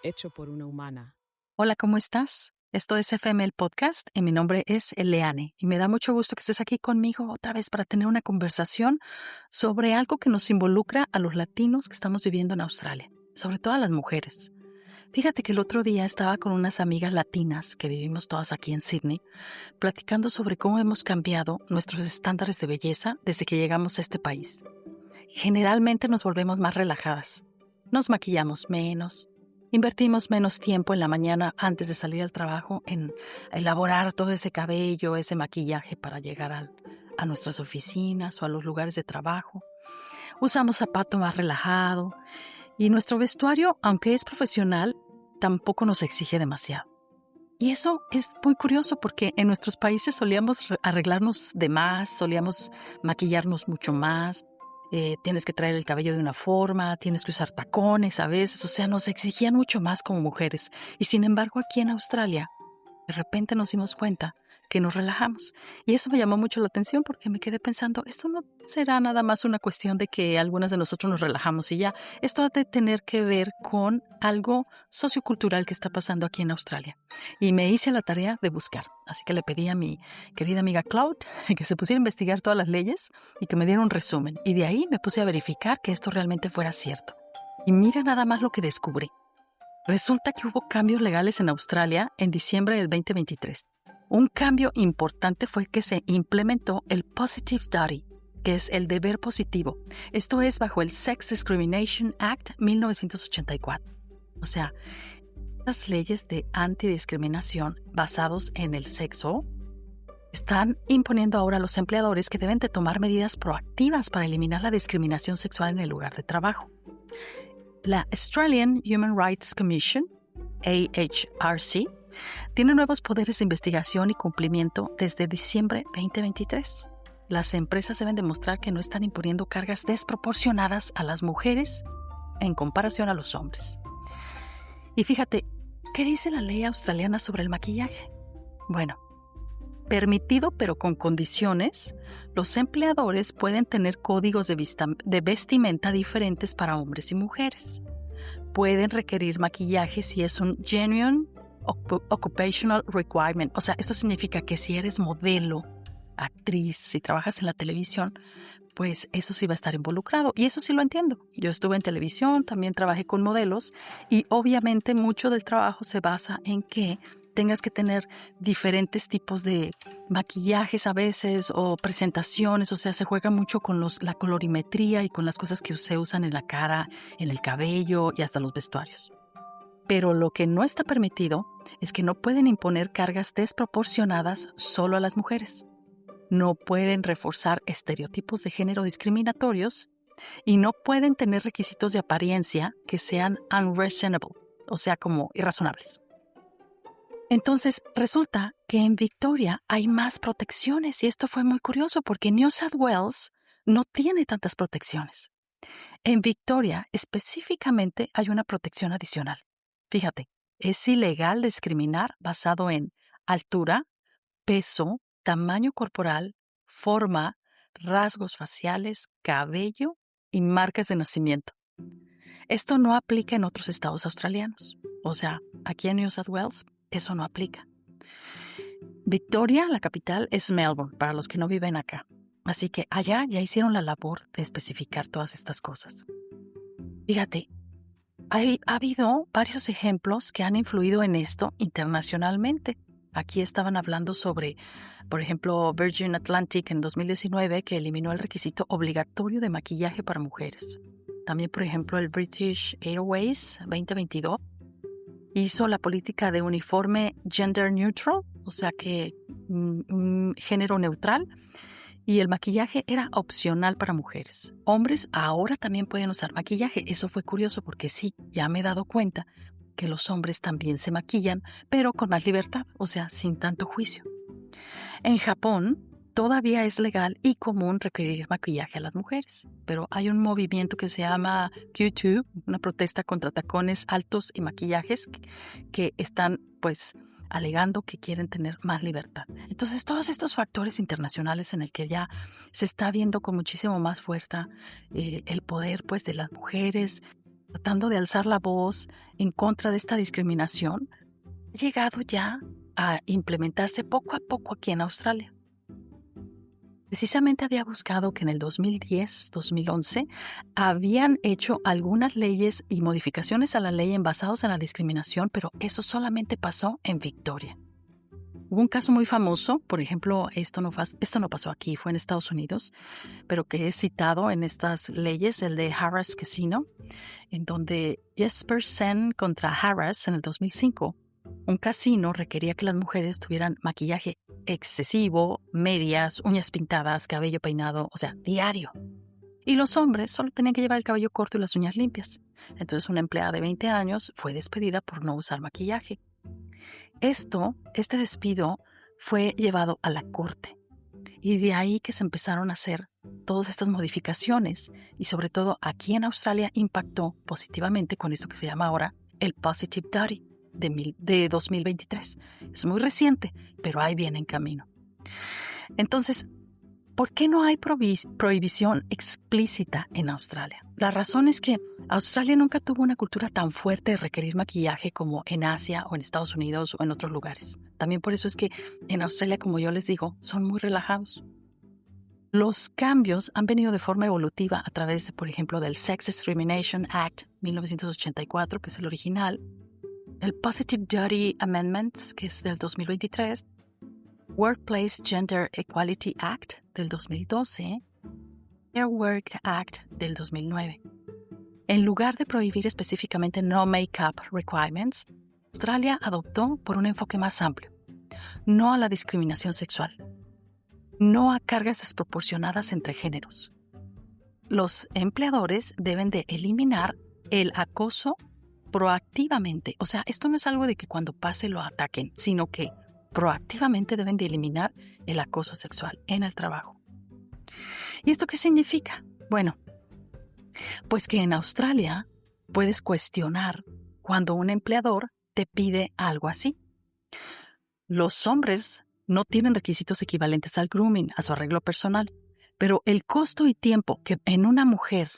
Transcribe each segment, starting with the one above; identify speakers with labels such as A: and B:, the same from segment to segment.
A: hecho por una humana.
B: Hola, ¿cómo estás? Esto es FM el Podcast y mi nombre es Eleane y me da mucho gusto que estés aquí conmigo otra vez para tener una conversación sobre algo que nos involucra a los latinos que estamos viviendo en Australia, sobre todo a las mujeres. Fíjate que el otro día estaba con unas amigas latinas que vivimos todas aquí en Sydney, platicando sobre cómo hemos cambiado nuestros estándares de belleza desde que llegamos a este país. Generalmente nos volvemos más relajadas, nos maquillamos menos. Invertimos menos tiempo en la mañana antes de salir al trabajo en elaborar todo ese cabello, ese maquillaje para llegar a nuestras oficinas o a los lugares de trabajo. Usamos zapato más relajado y nuestro vestuario, aunque es profesional, tampoco nos exige demasiado. Y eso es muy curioso porque en nuestros países solíamos arreglarnos de más, solíamos maquillarnos mucho más. Tienes que traer el cabello de una forma, tienes que usar tacones a veces, o sea, nos exigían mucho más como mujeres. Y sin embargo, aquí en Australia, de repente nos dimos cuenta que nos relajamos. Y eso me llamó mucho la atención porque me quedé pensando, esto no será nada más una cuestión de que algunas de nosotros nos relajamos y ya. Esto ha de tener que ver con algo sociocultural que está pasando aquí en Australia. Y me hice la tarea de buscar. Así que le pedí a mi querida amiga Cloud que se pusiera a investigar todas las leyes y que me diera un resumen. Y de ahí me puse a verificar que esto realmente fuera cierto. Y mira nada más lo que descubrí. Resulta que hubo cambios legales en Australia en diciembre del 2023. Un cambio importante fue que se implementó el Positive Duty, que es el deber positivo. Esto es bajo el Sex Discrimination Act 1984. O sea, las leyes de antidiscriminación basados en el sexo están imponiendo ahora a los empleadores que deben de tomar medidas proactivas para eliminar la discriminación sexual en el lugar de trabajo. La Australian Human Rights Commission, AHRC, tiene nuevos poderes de investigación y cumplimiento desde diciembre 2023. Las empresas deben demostrar que no están imponiendo cargas desproporcionadas a las mujeres en comparación a los hombres. Y fíjate, ¿qué dice la ley australiana sobre el maquillaje? Bueno, permitido pero con condiciones, los empleadores pueden tener códigos de vestimenta diferentes para hombres y mujeres. Pueden requerir maquillaje si es un genuine occupational requirement. O sea, esto significa que si eres modelo, actriz, si trabajas en la televisión, pues eso sí va a estar involucrado. Y eso sí lo entiendo. Yo estuve en televisión, también trabajé con modelos y obviamente mucho del trabajo se basa en que tengas que tener diferentes tipos de maquillajes a veces o presentaciones, o sea, se juega mucho con la colorimetría y con las cosas que se usan en la cara, en el cabello y hasta los vestuarios. Pero lo que no está permitido es que no pueden imponer cargas desproporcionadas solo a las mujeres. No pueden reforzar estereotipos de género discriminatorios y no pueden tener requisitos de apariencia que sean unreasonable, o sea, como irrazonables. Entonces, resulta que en Victoria hay más protecciones y esto fue muy curioso porque New South Wales no tiene tantas protecciones. En Victoria, específicamente, hay una protección adicional. Fíjate, es ilegal discriminar basado en altura, peso, tamaño corporal, forma, rasgos faciales, cabello y marcas de nacimiento. Esto no aplica en otros estados australianos. O sea, aquí en New South Wales, eso no aplica. Victoria, la capital, es Melbourne, para los que no viven acá. Así que allá ya hicieron la labor de especificar todas estas cosas. Fíjate, ha habido varios ejemplos que han influido en esto internacionalmente. Aquí estaban hablando sobre, por ejemplo, Virgin Atlantic en 2019 que eliminó el requisito obligatorio de maquillaje para mujeres. También, por ejemplo, el British Airways 2022 hizo la política de uniforme gender neutral, o sea que un género neutral, y el maquillaje era opcional para mujeres. Hombres ahora también pueden usar maquillaje. Eso fue curioso porque sí, ya me he dado cuenta que los hombres también se maquillan, pero con más libertad, o sea, sin tanto juicio. En Japón todavía es legal y común requerir maquillaje a las mujeres, pero hay un movimiento que se llama Q2, una protesta contra tacones altos y maquillajes que están, pues, alegando que quieren tener más libertad. Entonces, todos estos factores internacionales en el que ya se está viendo con muchísimo más fuerza el poder, pues, de las mujeres, tratando de alzar la voz en contra de esta discriminación, ha llegado ya a implementarse poco a poco aquí en Australia. Precisamente había buscado que en el 2010, 2011, habían hecho algunas leyes y modificaciones a la ley basados en la discriminación, pero eso solamente pasó en Victoria. Hubo un caso muy famoso, por ejemplo, esto no pasó aquí, fue en Estados Unidos, pero que es citado en estas leyes, el de Harrah's Casino, en donde Jesper Sen contra Harrah's en el 2005, un casino requería que las mujeres tuvieran maquillaje excesivo, medias, uñas pintadas, cabello peinado, o sea, diario. Y los hombres solo tenían que llevar el cabello corto y las uñas limpias. Entonces una empleada de 20 años fue despedida por no usar maquillaje. Este despido fue llevado a la corte. Y de ahí que se empezaron a hacer todas estas modificaciones. Y sobre todo aquí en Australia impactó positivamente con esto que se llama ahora el Positive Duty de 2023. Es muy reciente, pero ahí viene en camino. Entonces, ¿por qué no hay prohibición explícita en Australia? La razón es que Australia nunca tuvo una cultura tan fuerte de requerir maquillaje como en Asia o en Estados Unidos o en otros lugares. También por eso es que en Australia, como yo les digo, son muy relajados. Los cambios han venido de forma evolutiva a través, por ejemplo, del Sex Discrimination Act 1984, que es el original, el Positive Duty Amendments, que es del 2023, Workplace Gender Equality Act del 2012, Fair Work Act del 2009. En lugar de prohibir específicamente no make-up requirements, Australia adoptó por un enfoque más amplio, no a la discriminación sexual, no a cargas desproporcionadas entre géneros. Los empleadores deben de eliminar el acoso proactivamente. O sea, esto no es algo de que cuando pase lo ataquen, sino que proactivamente deben de eliminar el acoso sexual en el trabajo. ¿Y esto qué significa? Bueno, pues que en Australia puedes cuestionar cuando un empleador te pide algo así. Los hombres no tienen requisitos equivalentes al grooming, a su arreglo personal, pero el costo y tiempo que en una mujer,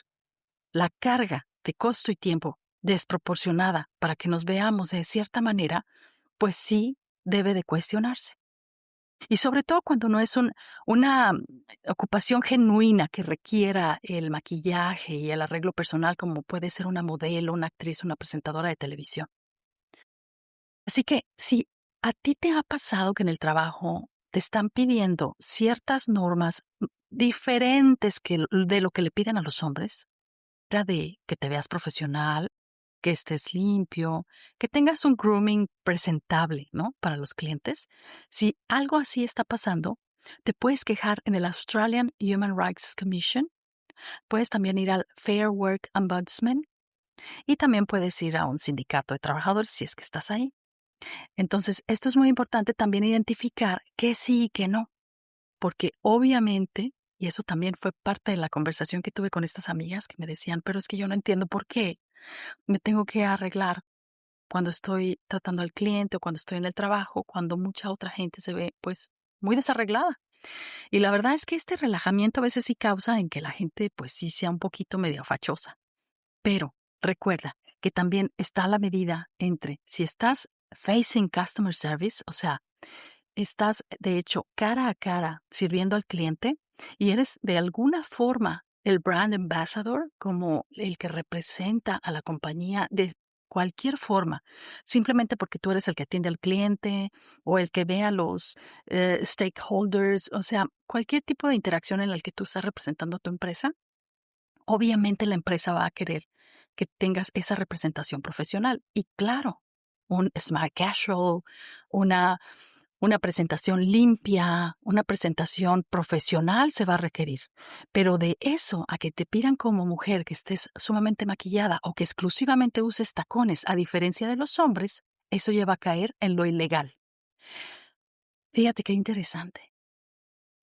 B: la carga de costo y tiempo desproporcionada para que nos veamos de cierta manera, pues sí debe de cuestionarse. Y sobre todo cuando no es una ocupación genuina que requiera el maquillaje y el arreglo personal, como puede ser una modelo, una actriz, una presentadora de televisión. Así que si a ti te ha pasado que en el trabajo te están pidiendo ciertas normas diferentes de lo que le piden a los hombres, era de que te veas profesional, que estés limpio, que tengas un grooming presentable, ¿no? Para los clientes. Si algo así está pasando, te puedes quejar en el Australian Human Rights Commission. Puedes también ir al Fair Work Ombudsman y también puedes ir a un sindicato de trabajadores si es que estás ahí. Entonces, esto es muy importante también identificar qué sí y qué no, porque obviamente, y eso también fue parte de la conversación que tuve con estas amigas que me decían, pero es que yo no entiendo por qué me tengo que arreglar cuando estoy tratando al cliente o cuando estoy en el trabajo, cuando mucha otra gente se ve pues muy desarreglada. Y la verdad es que este relajamiento a veces sí causa en que la gente pues sí sea un poquito medio fachosa. Pero recuerda que también está la medida entre si estás facing customer service, o sea, estás de hecho cara a cara sirviendo al cliente y eres de alguna forma el brand ambassador, como el que representa a la compañía de cualquier forma, simplemente porque tú eres el que atiende al cliente o el que ve a los stakeholders, o sea, cualquier tipo de interacción en la que tú estás representando a tu empresa, obviamente la empresa va a querer que tengas esa representación profesional. Y claro, un smart casual, una presentación limpia, una presentación profesional se va a requerir. Pero de eso a que te pidan como mujer que estés sumamente maquillada o que exclusivamente uses tacones, a diferencia de los hombres, eso lleva a caer en lo ilegal. Fíjate qué interesante.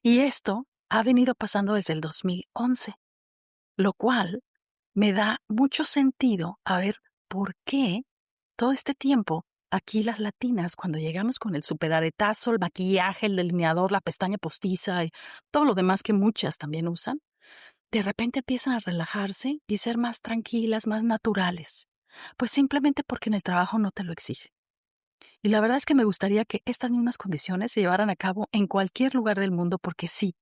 B: Y esto ha venido pasando desde el 2011, lo cual me da mucho sentido a ver por qué todo este tiempo aquí las latinas, cuando llegamos con el superaretazo, el maquillaje, el delineador, la pestaña postiza y todo lo demás que muchas también usan, de repente empiezan a relajarse y ser más tranquilas, más naturales, pues simplemente porque en el trabajo no te lo exige. Y la verdad es que me gustaría que estas mismas condiciones se llevaran a cabo en cualquier lugar del mundo, porque sí,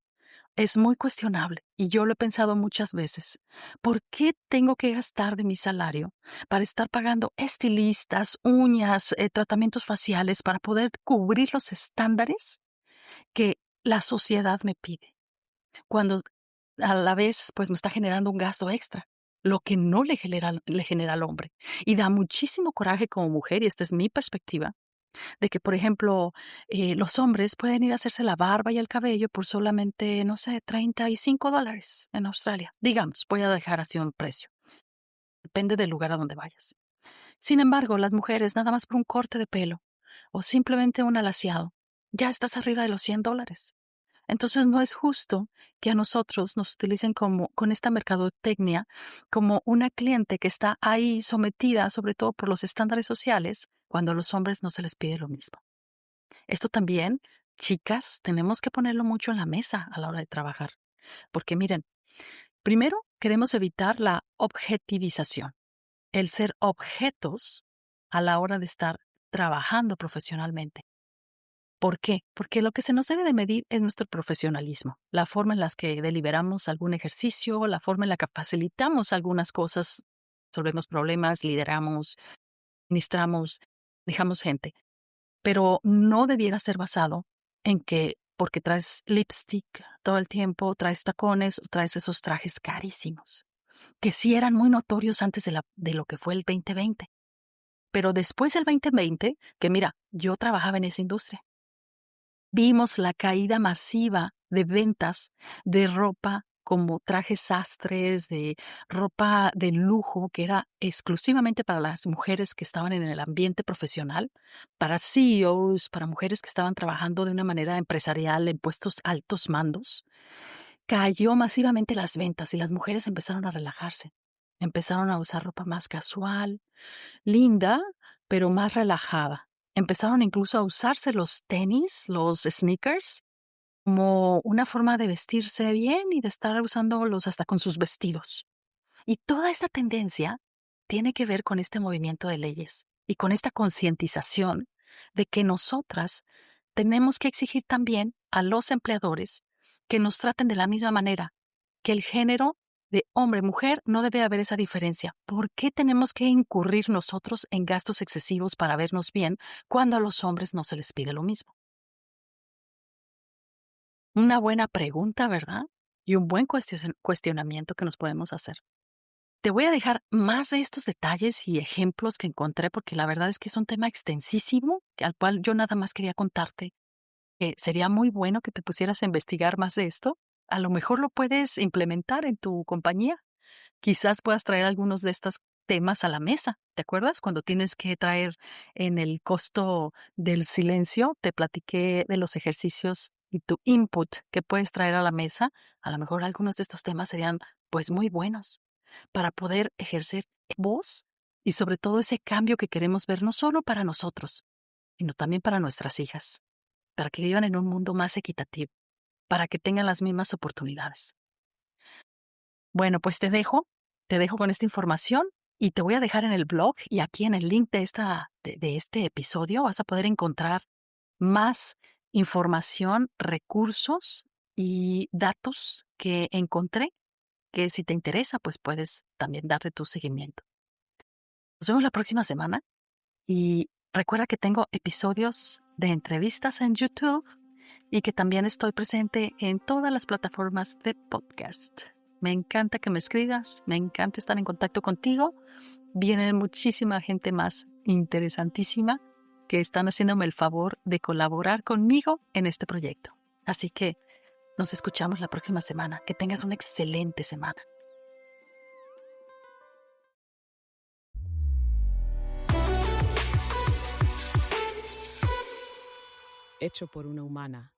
B: es muy cuestionable y yo lo he pensado muchas veces. ¿Por qué tengo que gastar de mi salario para estar pagando estilistas, uñas, tratamientos faciales para poder cubrir los estándares que la sociedad me pide? Cuando a la vez pues me está generando un gasto extra, lo que no le genera al hombre. Y da muchísimo coraje como mujer, y esta es mi perspectiva, de que, por ejemplo, los hombres pueden ir a hacerse la barba y el cabello por solamente, no sé, $35 en Australia. Digamos, voy a dejar así un precio. Depende del lugar a donde vayas. Sin embargo, las mujeres, nada más por un corte de pelo o simplemente un alaciado, ya estás arriba de los $100. Entonces no es justo que a nosotros nos utilicen como con esta mercadotecnia como una cliente que está ahí sometida sobre todo por los estándares sociales cuando a los hombres no se les pide lo mismo. Esto también, chicas, tenemos que ponerlo mucho en la mesa a la hora de trabajar. Porque miren, primero queremos evitar la objetivización, el ser objetos a la hora de estar trabajando profesionalmente. ¿Por qué? Porque lo que se nos debe de medir es nuestro profesionalismo, la forma en la que deliberamos algún ejercicio, la forma en la que facilitamos algunas cosas, resolvemos problemas, lideramos, ministramos, dejamos gente. Pero no debiera ser basado en que porque traes lipstick todo el tiempo, traes tacones o traes esos trajes carísimos, que sí eran muy notorios antes de lo que fue el 2020. Pero después del 2020, que mira, yo trabajaba en esa industria, vimos la caída masiva de ventas de ropa como trajes sastres, de ropa de lujo que era exclusivamente para las mujeres que estaban en el ambiente profesional, para CEOs, para mujeres que estaban trabajando de una manera empresarial en puestos altos mandos. Cayó masivamente las ventas y las mujeres empezaron a relajarse. Empezaron a usar ropa más casual, linda, pero más relajada. Empezaron incluso a usarse los tenis, los sneakers, como una forma de vestirse bien y de estar usándolos hasta con sus vestidos. Y toda esta tendencia tiene que ver con este movimiento de leyes y con esta concientización de que nosotras tenemos que exigir también a los empleadores que nos traten de la misma manera, que el género de hombre-mujer no debe haber esa diferencia. ¿Por qué tenemos que incurrir nosotros en gastos excesivos para vernos bien cuando a los hombres no se les pide lo mismo? Una buena pregunta, ¿verdad? Y un buen cuestionamiento que nos podemos hacer. Te voy a dejar más de estos detalles y ejemplos que encontré porque la verdad es que es un tema extensísimo al cual yo nada más quería contarte que sería muy bueno que te pusieras a investigar más de esto. A lo mejor lo puedes implementar en tu compañía. Quizás puedas traer algunos de estos temas a la mesa. ¿Te acuerdas? Cuando tienes que traer en el costo del silencio, te platiqué de los ejercicios y tu input que puedes traer a la mesa. A lo mejor algunos de estos temas serían pues muy buenos para poder ejercer voz y sobre todo ese cambio que queremos ver no solo para nosotros, sino también para nuestras hijas, para que vivan en un mundo más equitativo, para que tengan las mismas oportunidades. Bueno, pues te dejo con esta información y te voy a dejar en el blog y aquí en el link de este episodio vas a poder encontrar más información, recursos y datos que encontré que si te interesa, pues puedes también darle tu seguimiento. Nos vemos la próxima semana y recuerda que tengo episodios de entrevistas en YouTube y que también estoy presente en todas las plataformas de podcast. Me encanta que me escribas, me encanta estar en contacto contigo. Viene muchísima gente más interesantísima que están haciéndome el favor de colaborar conmigo en este proyecto. Así que nos escuchamos la próxima semana. Que tengas una excelente semana.
A: Hecho por una humana